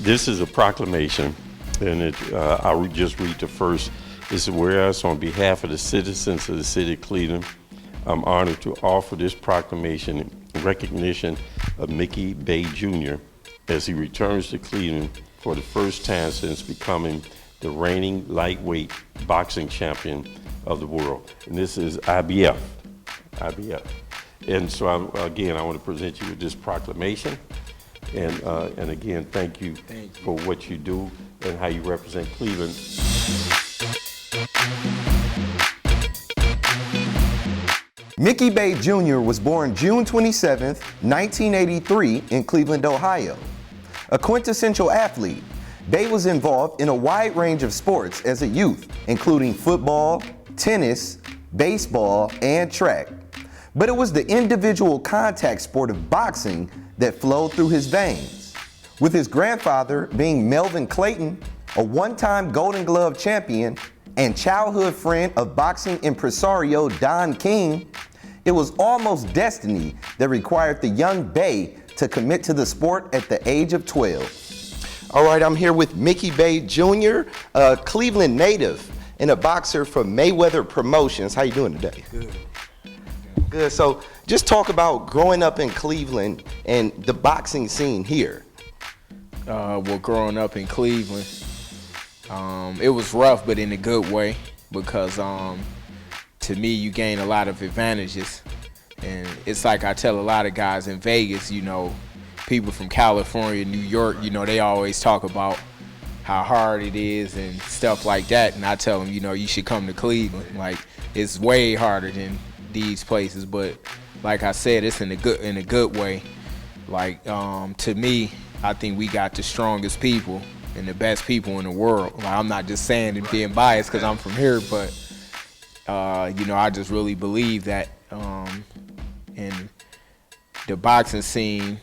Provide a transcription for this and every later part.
This is a proclamation, and I'll just read the first. This is whereas on behalf of the citizens of the city of Cleveland, I'm honored to offer this proclamation in recognition of Mickey Bey Jr. as he returns to Cleveland for the first time since becoming the reigning lightweight boxing champion of the world. And this is IBF. And so I want to present you with this proclamation. And again, thank you for what you do and how you represent Cleveland. Mickey Bey Jr. was born June 27, 1983 in Cleveland, Ohio. A quintessential athlete, Bey was involved in a wide range of sports as a youth, including football, tennis, baseball, and track. But it was the individual contact sport of boxing that flowed through his veins. With his grandfather being Melvin Clayton, a one-time Golden Glove champion and childhood friend of boxing impresario Don King, it was almost destiny that required the young Bey to commit to the sport at the age of 12. All right, I'm here with Mickey Bey Jr., a Cleveland native and a boxer from Mayweather Promotions. How you doing today? Good. Good. So just talk about growing up in Cleveland and the boxing scene here. Well, growing up in Cleveland, it was rough, but in a good way, because to me, you gain a lot of advantages. And it's like I tell a lot of guys in Vegas, you know, people from California, New York, you know, they always talk about how hard it is and stuff like that. And I tell them, you know, you should come to Cleveland. Like, it's way harder than these places, but like I said, it's in a good way. Like, to me, I think we got the strongest people and the best people in the world. Like, I'm not just saying and being biased because I'm from here, but you know, I just really believe that in the boxing scene,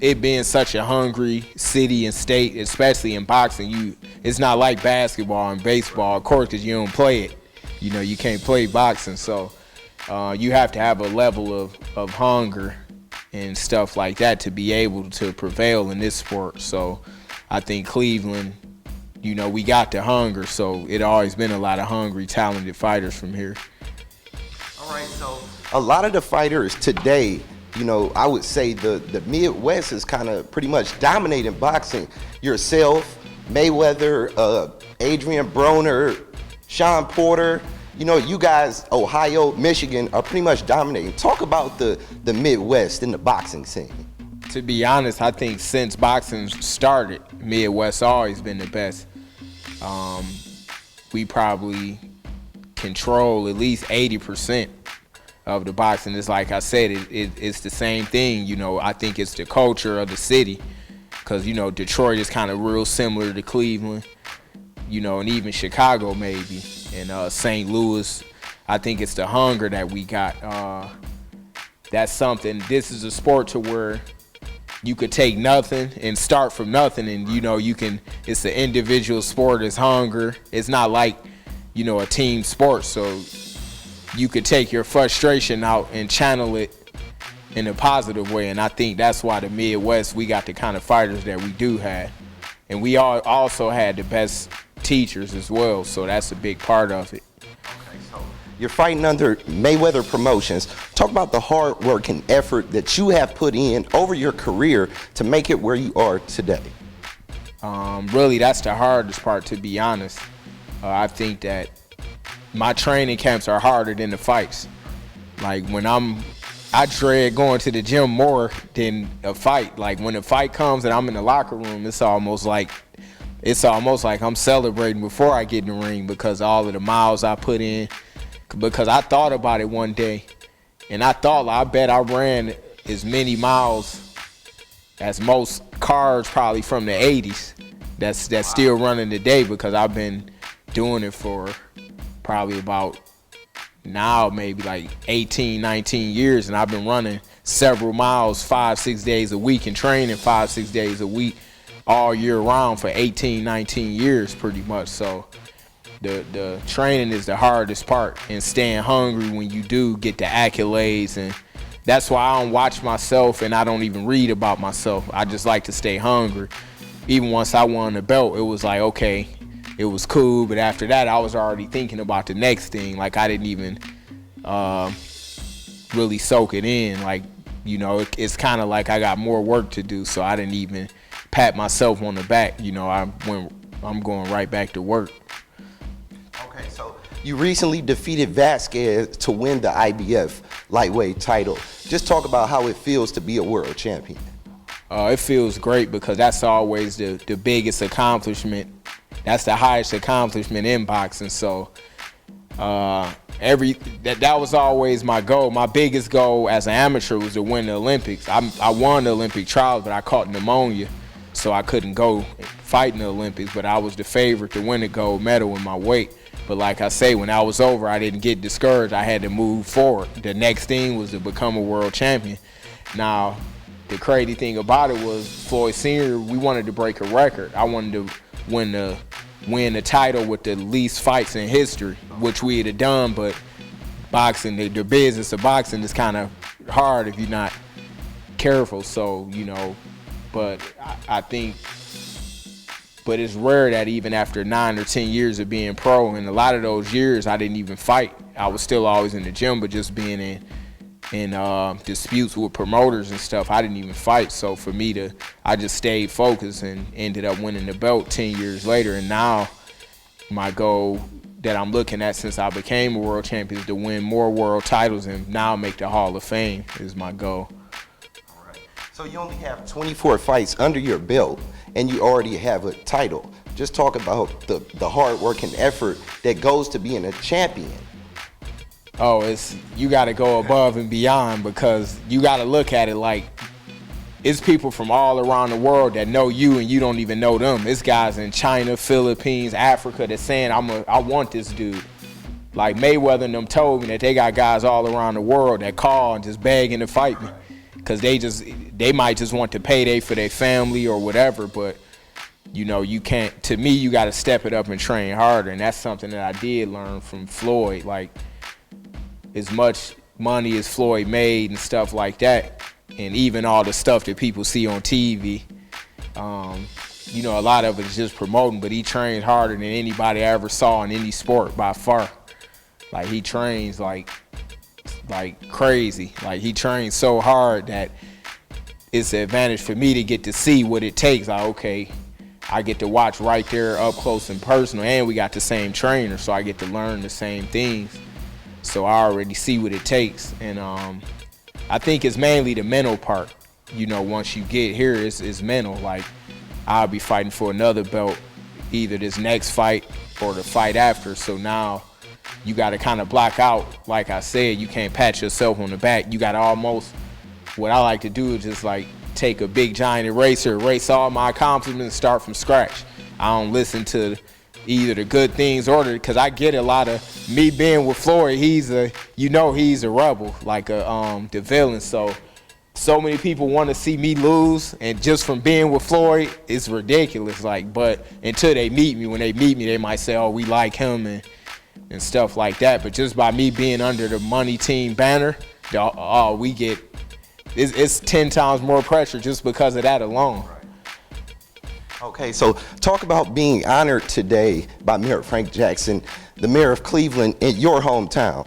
it being such a hungry city and state, especially in boxing, it's not like basketball and baseball, of course, because you don't play it. You know, you can't play boxing, so you have to have a level of hunger and stuff like that to be able to prevail in this sport. So I think Cleveland, you know, we got the hunger, so it always been a lot of hungry, talented fighters from here. All right, so a lot of the fighters today, you know, I would say the Midwest is kind of pretty much dominating boxing. Yourself, Mayweather, Adrian Broner, Sean Porter, you know, you guys, Ohio, Michigan, are pretty much dominating. Talk about the Midwest in the boxing scene. To be honest, I think since boxing started, Midwest always been the best. We probably control at least 80% of the boxing. It's like I said, it's the same thing. You know, I think it's the culture of the city, because, you know, Detroit is kind of real similar to Cleveland, you know, and even Chicago maybe, and St. Louis. I think it's the hunger that we got. That's something. This is a sport to where you could take nothing and start from nothing, and, you know, you can. It's an individual sport. It's hunger. It's not like, you know, a team sport. So you could take your frustration out and channel it in a positive way. And I think that's why the Midwest, we got the kind of fighters that we do have, and we all also had the best teachers as well. So that's a big part of it. Okay, so you're fighting under Mayweather Promotions. Talk about the hard work and effort that you have put in over your career to make it where you are today. Really, that's the hardest part, to be honest. I think that my training camps are harder than the fights. Like I dread going to the gym more than a fight. Like when a fight comes and I'm in the locker room, it's almost like I'm celebrating before I get in the ring because all of the miles I put in. Because I thought about it one day, and I thought, I bet I ran as many miles as most cars probably from the 80s that's still running today, because I've been doing it for probably about now maybe like 18, 19 years, and I've been running several miles 5-6 days a week and training 5-6 days a week all year round for 18, 19 years pretty much. So the training is the hardest part, and staying hungry when you do get the accolades. And that's why I don't watch myself and I don't even read about myself. I just like to stay hungry. Even once I won the belt, it was like, okay, it was cool, but after that I was already thinking about the next thing. Like I didn't even really soak it in. Like, you know, it's kind of like I got more work to do, so I didn't even pat myself on the back. You know, I'm going right back to work. Okay, so you recently defeated Vasquez to win the IBF lightweight title. Just talk about how it feels to be a world champion. It feels great because that's always the biggest accomplishment. That's the highest accomplishment in boxing. So that was always my goal. My biggest goal as an amateur was to win the Olympics. I won the Olympic trials, but I caught pneumonia, so I couldn't go fight in the Olympics. But I was the favorite to win the gold medal in my weight. But like I say, when I was over, I didn't get discouraged. I had to move forward. The next thing was to become a world champion. Now, the crazy thing about it was Floyd Sr., we wanted to break a record. I wanted to win the title with the least fights in history, which we had done, but boxing, the business of boxing is kind of hard if you're not careful. So, you know, but I think, but it's rare that even after 9 or 10 years of being pro, and a lot of those years I didn't even fight. I was still always in the gym, but just being in disputes with promoters and stuff, I didn't even fight. So for me I just stayed focused and ended up winning the belt 10 years later. And now my goal that I'm looking at since I became a world champion is to win more world titles and now make the Hall of Fame is my goal. All right. So you only have 24 fights under your belt and you already have a title. Just talk about the hard work and effort that goes to being a champion. Oh, you got to go above and beyond, because you got to look at it like it's people from all around the world that know you and you don't even know them. It's guys in China, Philippines, Africa that's saying, I want this dude. Like Mayweather and them told me that they got guys all around the world that call and just begging to fight me, because they might just want the payday for their family or whatever. But you know, you can't. To me, you got to step it up and train harder, and that's something that I did learn from Floyd. Like, as much money as Floyd made and stuff like that, and even all the stuff that people see on TV, you know, a lot of it is just promoting, but he trained harder than anybody I ever saw in any sport by far. Like, he trains like crazy. Like, he trains so hard that it's an advantage for me to get to see what it takes. Like, okay, I get to watch right there up close and personal, and we got the same trainer, so I get to learn the same things. So I already see what it takes, and I think it's mainly the mental part. You know, once you get here, it's mental. Like, I'll be fighting for another belt, either this next fight or the fight after. So now you got to kind of block out. Like I said, you can't pat yourself on the back. You got to almost, what I like to do is just like take a big giant eraser, erase all my accomplishments and start from scratch. I don't listen to either the good things or because I get a lot of me being with Floyd. He's a rebel, like the villain. So many people want to see me lose, and just from being with Floyd, it's ridiculous. Like, but until they meet me, when they meet me, they might say, "Oh, we like him," and stuff like that. But just by me being under the money team banner, it's 10 times more pressure just because of that alone. Okay, so talk about being honored today by Mayor Frank Jackson, the mayor of Cleveland, in your hometown.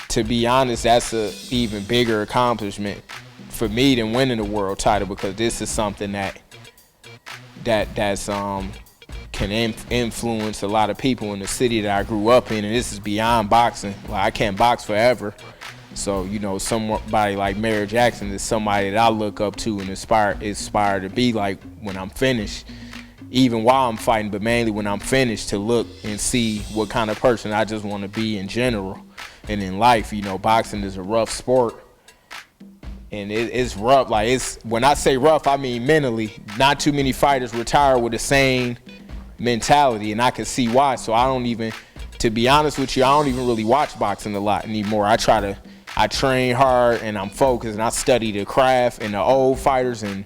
To be honest, that's an even bigger accomplishment for me than winning the world title, because this is something that's can influence a lot of people in the city that I grew up in, and this is beyond boxing. Like, I can't box forever, So, you know, somebody like Mayor Jackson is somebody that I look up to and aspire to be like when I'm finished, even while I'm fighting, but mainly when I'm finished, to look and see what kind of person I just want to be in general. And in life, you know, boxing is a rough sport. And it's rough. Like, when I say rough, I mean mentally. Not too many fighters retire with the same mentality, and I can see why. So to be honest with you, I don't even really watch boxing a lot anymore. I train hard and I'm focused, and I study the craft and the old fighters, and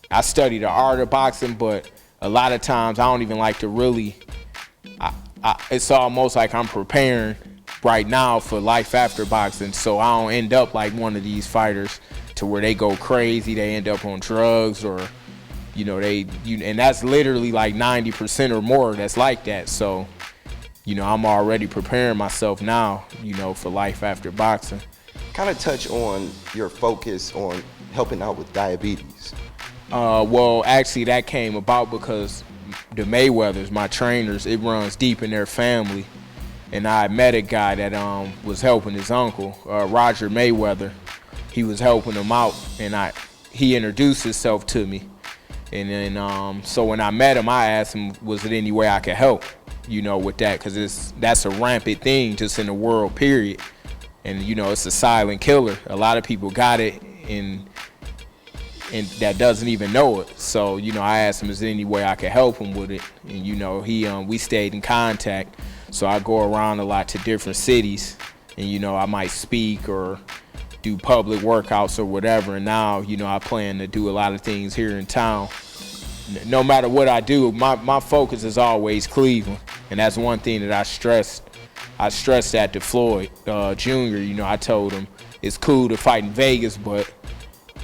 I study the art of boxing. But a lot of times I don't even like to really. It's almost like I'm preparing right now for life after boxing, so I don't end up like one of these fighters to where they go crazy, they end up on drugs, or you know, and that's literally like 90% or more that's like that. So, you know, I'm already preparing myself now, you know, for life after boxing. Kind of touch on your focus on helping out with diabetes. Well, actually that came about because the Mayweathers, my trainers, it runs deep in their family. And I met a guy that was helping his uncle, Roger Mayweather. He was helping him out, and he introduced himself to me. And then, so when I met him, I asked him, was it any way I could help, you know, with that? Because that's a rampant thing just in the world, period. And, you know, it's a silent killer. A lot of people got it, and that doesn't even know it. So, you know, I asked him, is there any way I could help him with it? And, you know, we stayed in contact. So I go around a lot to different cities, and, you know, I might speak or do public workouts or whatever. And now, you know, I plan to do a lot of things here in town. No matter what I do, my focus is always Cleveland. And that's one thing that I stressed that to Floyd Jr. You know, I told him it's cool to fight in Vegas, but,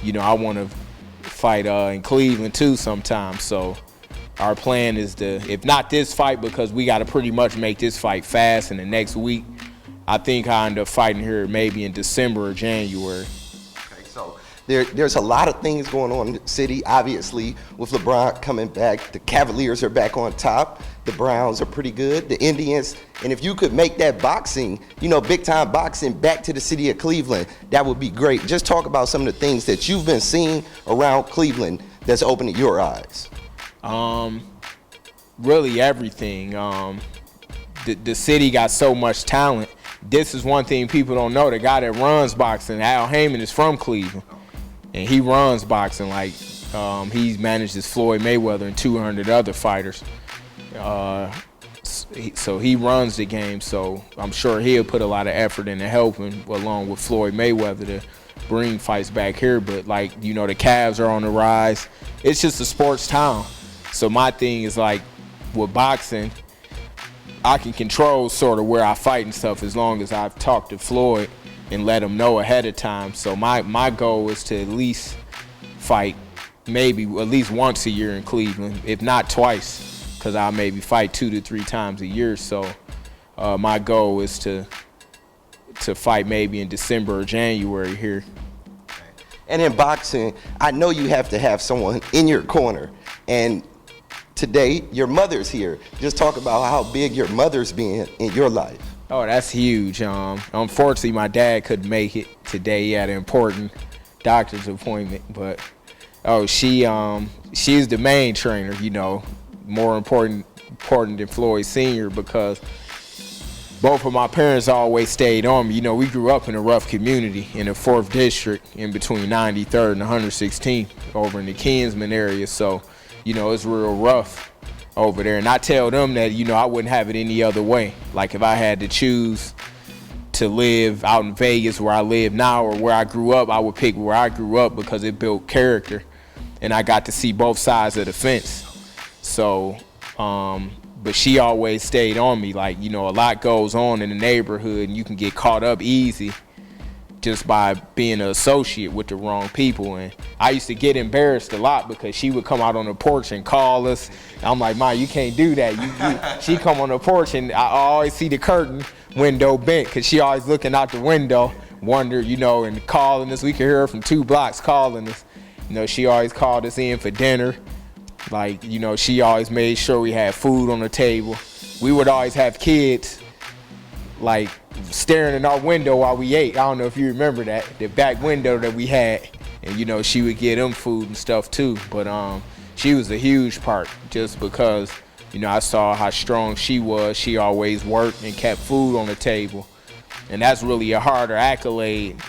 you know, I want to fight in Cleveland too sometime. So our plan is to, if not this fight, because we got to pretty much make this fight fast in the next week, I think I end up fighting here maybe in December or January. Okay, so there's a lot of things going on in the city. Obviously, with LeBron coming back, the Cavaliers are back on top. The Browns are pretty good. The Indians, and if you could make that boxing, you know, big time boxing back to the city of Cleveland, that would be great. Just talk about some of the things that you've been seeing around Cleveland that's opening your eyes. Really everything. The city got so much talent. This is one thing people don't know. The guy that runs boxing, Al Heyman, is from Cleveland, and he runs boxing. Like, he's manages Floyd Mayweather and 200 other fighters. So he runs the game. So I'm sure he'll put a lot of effort into helping, along with Floyd Mayweather, to bring fights back here. But, like, you know, the Cavs are on the rise. It's just a sports town. So my thing is, like, with boxing, I can control sort of where I fight and stuff, as long as I've talked to Floyd and let him know ahead of time. So my goal is to at least fight maybe at least once a year in Cleveland, if not twice, because I'll maybe fight 2 to 3 times a year. So my goal is to fight maybe in December or January here. And in boxing, I know you have to have someone in your corner. And today, your mother's here. Just talk about how big your mother's been in your life. Oh, that's huge. Unfortunately, my dad couldn't make it today. He had an important doctor's appointment. But she's the main trainer. You know, more important than Floyd Sr., because both of my parents always stayed on me. You know, we grew up in a rough community in the 4th District, in between 93rd and 116th, over in the Kinsman area. So, you know, it's real rough over there. And I tell them that, you know, I wouldn't have it any other way. Like, if I had to choose to live out in Vegas where I live now or where I grew up, I would pick where I grew up, because it built character. And I got to see both sides of the fence. So, but she always stayed on me. Like, you know, a lot goes on in the neighborhood, and you can get caught up easy just by being an associate with the wrong people. And I used to get embarrassed a lot, because she would come out on the porch and call us. I'm like, Ma, you can't do that. She come on the porch, and I always see the curtain window bent, because she always looking out the window, wonder, you know, and calling us. We could hear her from 2 blocks calling us. You know, she always called us in for dinner. Like, you know, she always made sure we had food on the table. We would always have kids like staring in our window while we ate. I don't know if you remember that, the back window that we had. And you know, she would get them food and stuff too. But she was a huge part just because, you know, I saw how strong she was. She always worked and kept food on the table. And that's really a harder accolade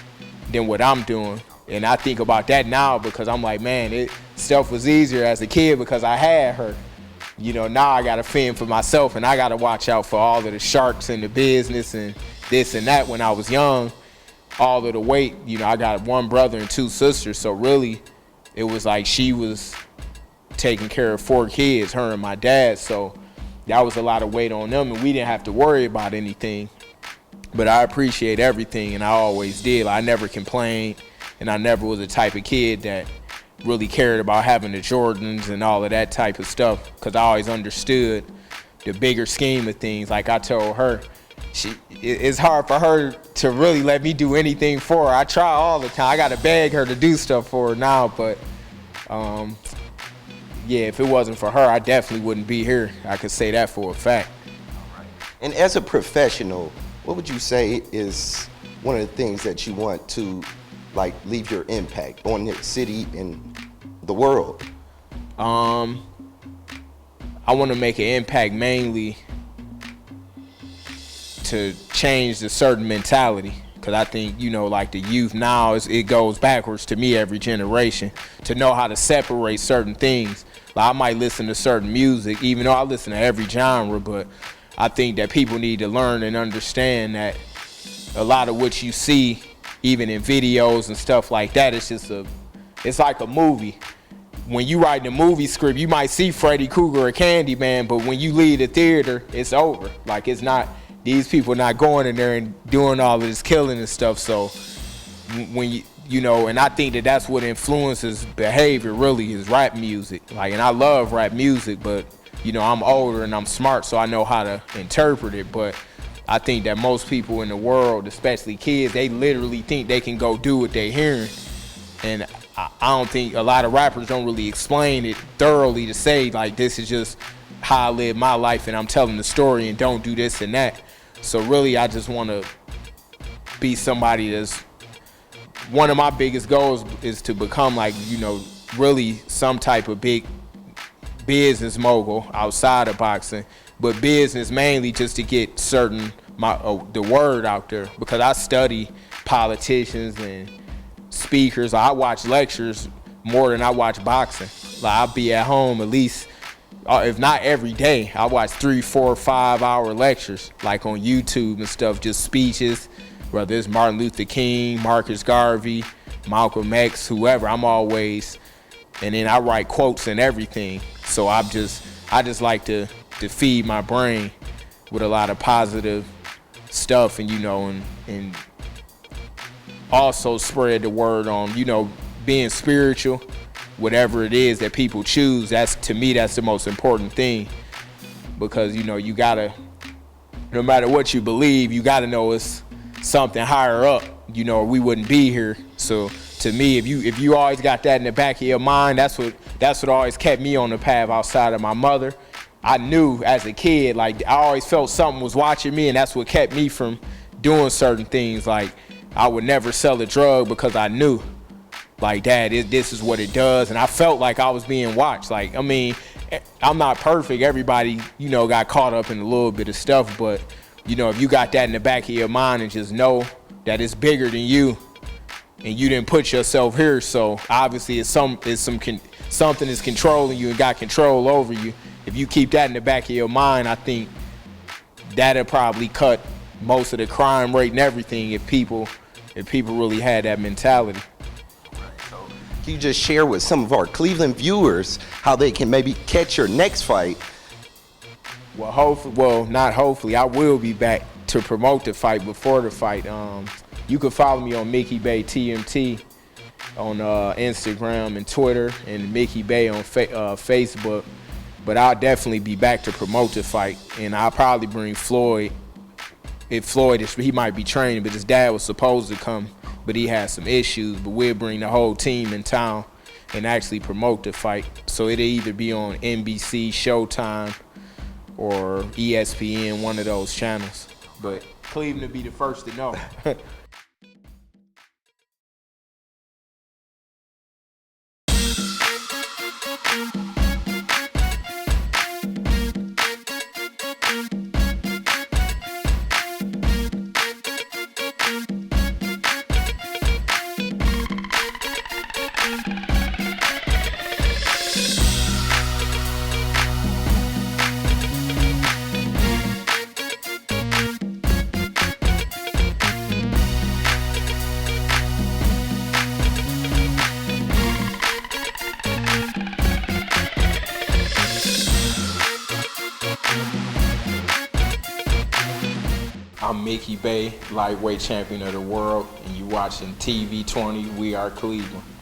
than what I'm doing. And I think about that now because I'm like, man, stuff was easier as a kid because I had her. You know, now I gotta fend for myself and I gotta watch out for all of the sharks in the business and this and that. When I was young, all of the weight, you know, I got one brother and two sisters, so really it was like she was taking care of 4 kids, her and my dad, so that was a lot of weight on them and we didn't have to worry about anything. But I appreciate everything and I always did. I never complained and I never was the type of kid that really cared about having the Jordans and all of that type of stuff because I always understood the bigger scheme of things. Like I told her, it's hard for her to really let me do anything for her. I try all the time. I gotta beg her to do stuff for her now, but yeah, if it wasn't for her, I definitely wouldn't be here. I could say that for a fact. And as a professional, what would you say is one of the things that you want to like leave your impact on the city and the world? I want to make an impact mainly to change the certain mentality, because I think, you know, like the youth now, it goes backwards to me every generation, to know how to separate certain things. Like I might listen to certain music, even though I listen to every genre, but I think that people need to learn and understand that a lot of what you see, even in videos and stuff like that, it's like a movie. When you write a movie script, you might see Freddy Krueger or Candyman, but when you leave the theater, it's over. Like it's not, these people not going in there and doing all of this killing and stuff. So when you know, and I think that that's what influences behavior really is rap music. Like, and I love rap music, but you know, I'm older and I'm smart, so I know how to interpret it. But I think that most people in the world, especially kids, they literally think they can go do what they're hearing. And I don't think a lot of rappers don't really explain it thoroughly to say, like, this is just how I live my life and I'm telling the story and don't do this and that. So really, I just want to be somebody that's, one of my biggest goals is to become like, you know, really some type of big business mogul outside of boxing, but business mainly just to get the word out there, because I study politicians and speakers. I watch lectures more than I watch boxing. Like I'll be at home at least, if not every day, I watch 3, 4, 5 hour lectures like on YouTube and stuff, just speeches, whether it's Martin Luther King, Marcus Garvey, Malcolm X, whoever. I'm always, and then I write quotes and everything. So I just like to feed my brain with a lot of positive stuff, and you know, and also spread the word on, you know, being spiritual, whatever it is that people choose. That's, to me, that's the most important thing, because you know, you gotta, no matter what you believe, you gotta know it's something higher up, you know, or we wouldn't be here. So to me, if you always got that in the back of your mind, that's what always kept me on the path outside of my mother. I knew as a kid, like I always felt something was watching me, and that's what kept me from doing certain things. Like I would never sell a drug because I knew, like, Dad, this is what it does, and I felt like I was being watched. Like, I mean, I'm not perfect. Everybody, you know, got caught up in a little bit of stuff, but you know, if you got that in the back of your mind and just know that it's bigger than you, and you didn't put yourself here, so obviously something is controlling you and got control over you. If you keep that in the back of your mind, I think that'll probably cut most of the crime rate and everything if people really had that mentality. Can you just share with some of our Cleveland viewers how they can maybe catch your next fight? Well, not hopefully. I will be back to promote the fight before the fight. You can follow me on Mickey Bey TMT on Instagram and Twitter, and Mickey Bey on Facebook. But I'll definitely be back to promote the fight, and I'll probably bring Floyd. If Floyd he might be training, but his dad was supposed to come, but he had some issues. But we'll bring the whole team in town and actually promote the fight. So it'll either be on NBC, Showtime, or ESPN, one of those channels. but Cleveland be the first to know. I'm Mickey Bey, lightweight champion of the world, and you watching TV 20, We Are Cleveland.